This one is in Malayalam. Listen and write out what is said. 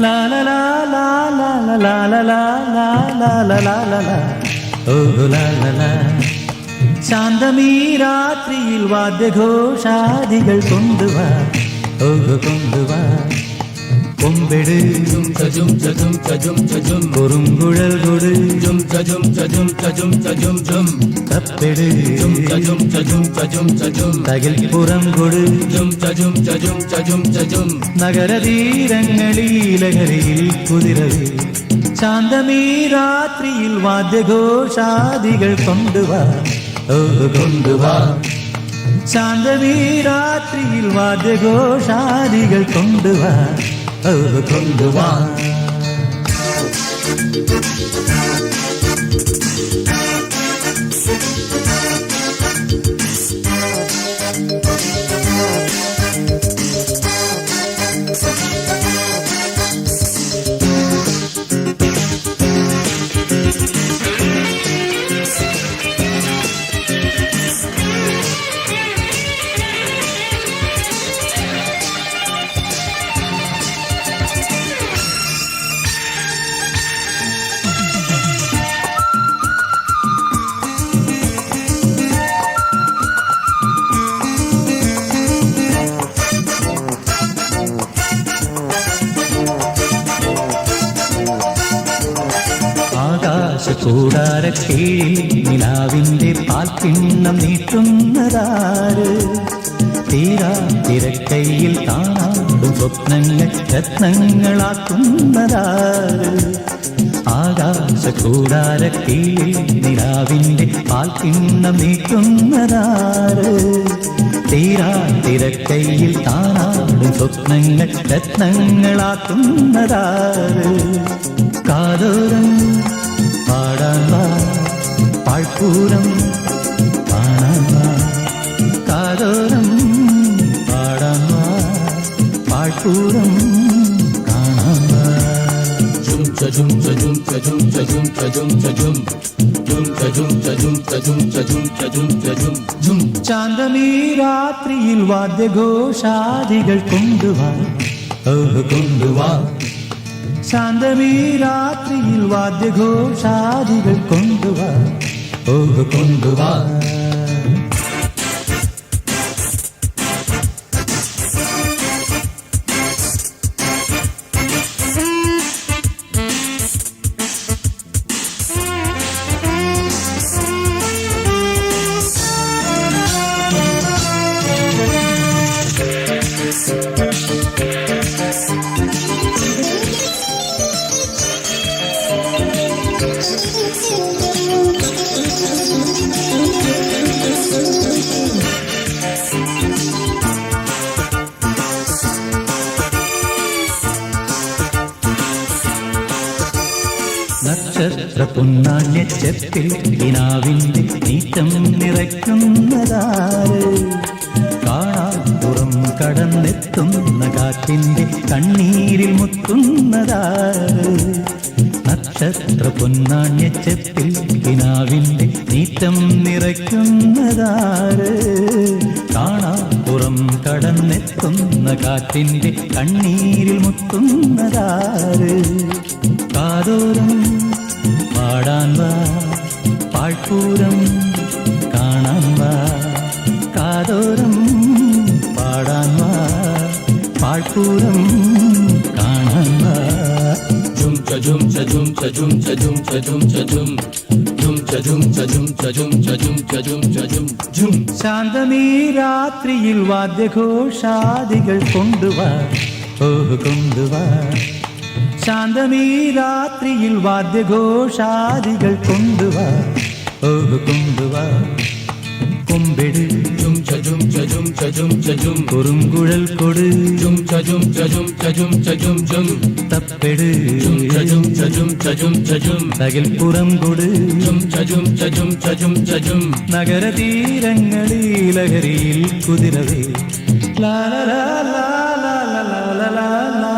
La la la la la la la la la la la la la la oh la la la ശാന്തമീ രാത്രിയിൽ വാദ്യഘോഷാദികൾ കൊണ്ടുവാ ഓഹ് കൊണ്ടുവാ കൊമ്പെട് കുറുങ്കുഴൽ കൊട് തപ്പെട് തകിൽപ്പുറം കൊട് നഗരതീരങ്ങളിലഹരിയിൽ കുതിരവേ ശാന്തമീ രാത്രിയിൽ വാദ്യഘോഷാദികൾ കൊണ്ടുവാ ഓഹ് കൊണ്ടുവാ ശാന്തമീ രാത്രിയിൽ വാദ്യഘോഷാദികൾ കൊണ്ടുവാ ഓഹ് കൊണ്ടുവാ കൂടാരക്കീഴിൽ നിലാവിൻ്റെ പാൽക്കിണ്ണം നീട്ടുന്നതാര് തീരാ തിരക്കൈയിൽ കാണാടും സ്വപ്നങ്ങൾ രത്നങ്ങളാക്കുന്നതാര് ആകാശകൂടാരക്കീഴിൽ നിലാവിൻ്റെ പാൽക്കിണ്ണം നീട്ടുന്നതാര് തീരാ തിരക്കൈയിൽ കാണാടും സ്വപ്നങ്ങൾ രത്നങ്ങളാക്കുന്നതാര് കാതോരം പാടാൻ വാ പാഴ്പൂരം കാണാൻ വാ കാതോരം പാടാൻ വാ പാഴ്പൂരം കാണാൻ വാ ശാന്തമീ രാത്രിയിൽ വാദ്യഘോഷാദികൾ കൊണ്ടുവാ ഓഹ് കൊണ്ടുവാ ശാന്തമീ രാത്രിയിൽ വാദ്യഘോഷാദികൾ കൊണ്ടുവാ ഓഹ് കൊണ്ടുവാ നക്ഷത്ര പുന്നാണ്യച്ചെപ്പിൽ കിനാവിൻ്റെ നീറ്റം നിറയ്ക്കുന്നതാര് കാണാപ്പുറം കടന്നെത്തുന്ന കാറ്റിൻ്റെ കണ്ണീരിൽ മുത്തുന്നതാര് നക്ഷത്ര പൊന്നാണ്യച്ചെപ്പിൽ കിനാവിൻ്റെ നീറ്റം നിറയ്ക്കുന്നതാര് കാണാപ്പുറം കടന്നെത്തുന്ന കാറ്റിൻ്റെ കണ്ണീരിൽ മുത്തുന്നതാര് കാതോരം പാടാൻ വാ പാഴ്പൂരം കാണാൻ വാ കാതോരം പാടാൻ വാ പാഴ്പൂരം കാണാൻ വാ ശാന്തമീ രാത്രിയിൽ വാദ്യഘോഷാദികൾ കൊണ്ടുവാ ഓഹ് കൊണ്ടുവാ ശാന്തമീ രാത്രിയിൽ വാദ്യഘോഷാദികൾ കൊണ്ടുവാ ഓഹ് കൊണ്ടുവാ കൊമ്പെട് കുറുങ്കുഴൽ കൊട് തപ്പെട് തകിൽപ്പുറം കൊട് നഗരതീരങ്ങളിലഹരിയിൽ കുതിരവേ ലാ ലാ ലാ ലാ ലാ ലാ ലാ ലാ